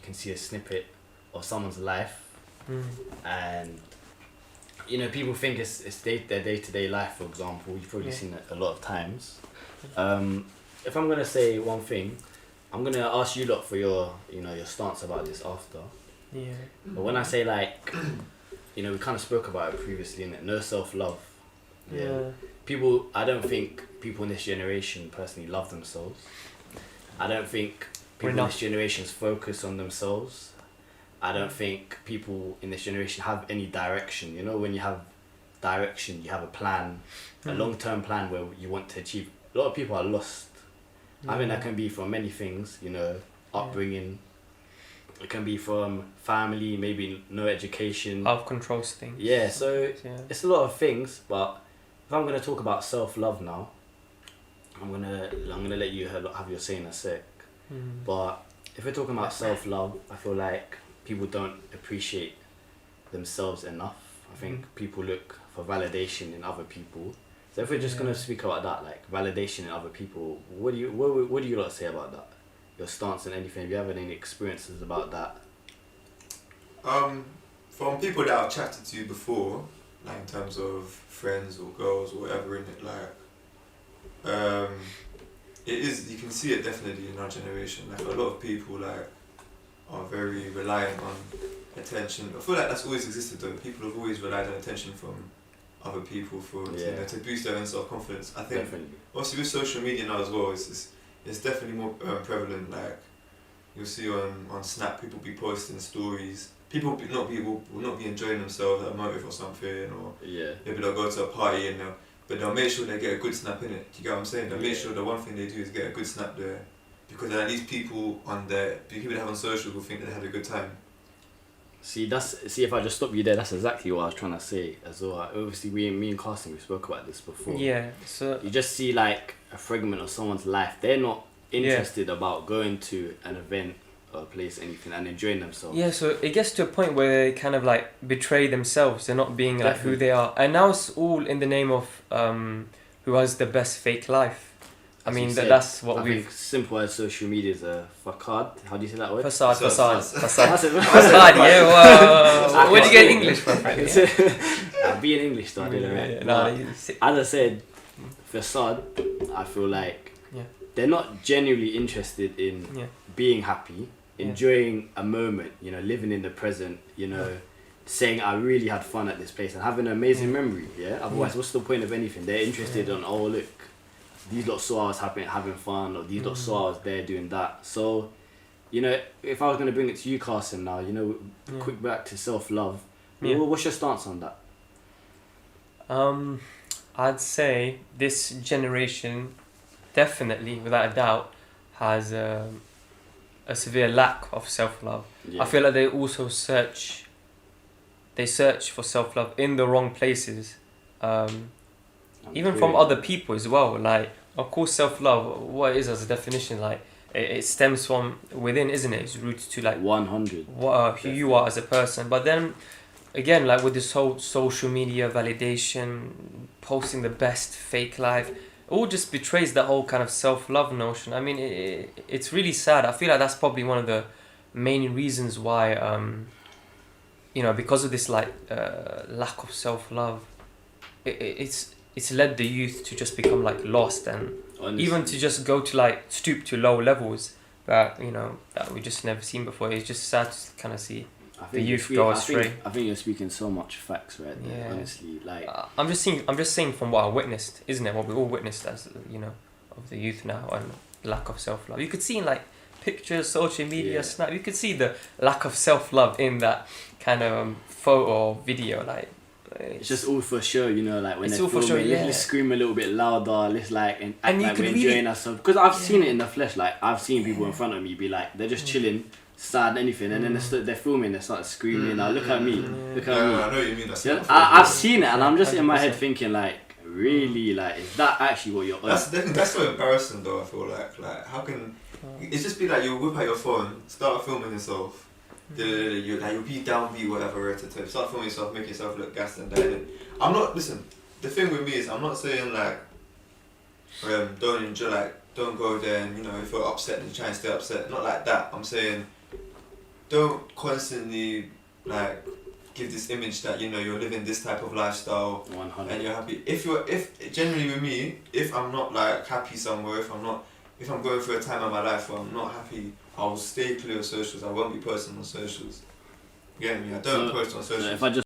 can see a snippet of someone's life, and people think it's their day-to-day life. For example, you've probably seen it a lot of times. If I'm gonna say one thing, I'm gonna ask you lot for your stance about this after. Yeah. But when I say like, we kind of spoke about it previously, innit? No self-love. Yeah. I don't think people in this generation personally love themselves. I don't think people in this generation's focus on themselves. I don't think people in this generation have any direction. When you have direction, you have a plan, a long-term plan where you want to achieve. A lot of people are lost. I think that can be from many things, upbringing. It can be from family, maybe no education. Out of control things. Yeah, so it's a lot of things, but if I'm gonna talk about self-love now, I'm gonna let you have your say in a sec. But if we're talking about self-love, I feel like people don't appreciate themselves enough. I think people look for validation in other people. So if we're just gonna speak about that, like validation in other people, what do you lot say about that? Your stance and anything? Have you had any experiences about that? From people that I've chatted to before, like in terms of friends or girls or whatever, in it, like, it is, you can see it definitely in our generation. Like a lot of people like are very reliant on attention. I feel like that's always existed though. People have always relied on attention from other people to boost their own self-confidence. I think obviously with social media now as well, it's definitely more prevalent. Like you'll see on Snap, people be posting stories. People will not be enjoying themselves at a motive or something, or maybe they'll go to a party but they'll make sure they get a good snap in it. Do you get what I'm saying? They'll make sure the one thing they do is get a good snap there, because then at least people that have on social will think they had a good time. See, if I just stop you there, that's exactly what I was trying to say as well. Obviously, me and Carson, we spoke about this before. Yeah, so you just see like a fragment of someone's life. They're not interested about going to an event or a place, anything, and enjoying themselves. Yeah, so it gets to a point where they kind of like betray themselves. They're not being like who they are, and now it's all in the name of who has the best fake life. I mean, that's what we think. Simple as social media is a facade. How do you say that word? Facade. Facade. Yeah. Well, where do you get English from? I'm being English though. I didn't as I said, facade. I feel like they're not genuinely interested in being happy, enjoying a moment. Living in the present. Saying I really had fun at this place and having an amazing memory. Yeah. Otherwise, what's the point of anything? They're interested on look. These lot saw I was having fun, or these lot saw I was there doing that. So, if I was going to bring it to you, Carson, now, quick back to self-love. What's your stance on that? I'd say this generation, definitely, without a doubt, has a severe lack of self-love. Yeah. I feel like they also search for self-love in the wrong places. Even from other people as well. Like, of course, self-love, what it is as a definition, like, it stems from within, isn't it? It's rooted to like 100 who you are as a person. But then again, like with this whole social media validation, posting the best fake life, it all just betrays that whole kind of self-love notion. I mean, it's really sad. I feel like that's probably one of the main reasons why because of this like lack of self-love, it's led the youth to just become like lost, and even to just go to like stoop to low levels that we just never seen before. It's just sad to kind of see the youth go astray. I think you're speaking so much facts right there. Yeah. Honestly, like I'm just saying from what I witnessed, isn't it? What we all witnessed as of the youth now, and lack of self-love. You could see in like pictures, social media, Snap. You could see the lack of self-love in that kind of photo or video, like. It's just all for show, like when they're filming, let's scream a little bit louder, let's like act like we're enjoying ourselves. Because I've seen it in the flesh, like I've seen people in front of me be like, they're just chilling, sad, anything, and then they're filming, they start screaming, now look at me, look at me. I know what you mean. I've seen it, and I'm just in my head thinking like, really, like, is that actually what you're on? That's so embarrassing though, I feel like how can, it's just be like you whip out your phone, start filming yourself. You'll be downbeat, whatever, start filming yourself, make yourself look gassed and down. I'm not, listen, the thing with me is, I'm not saying like, don't enjoy, like, don't go there and, if you're upset, then try and stay upset. Not like that. I'm saying, don't constantly like give this image that you know you're living this type of lifestyle 100. and you're happy. If generally with me, if I'm not like happy somewhere, if I'm going through a time in my life where I'm not happy, I'll stay clear of socials. I won't be posting on socials. You get me? I don't post on socials. If I just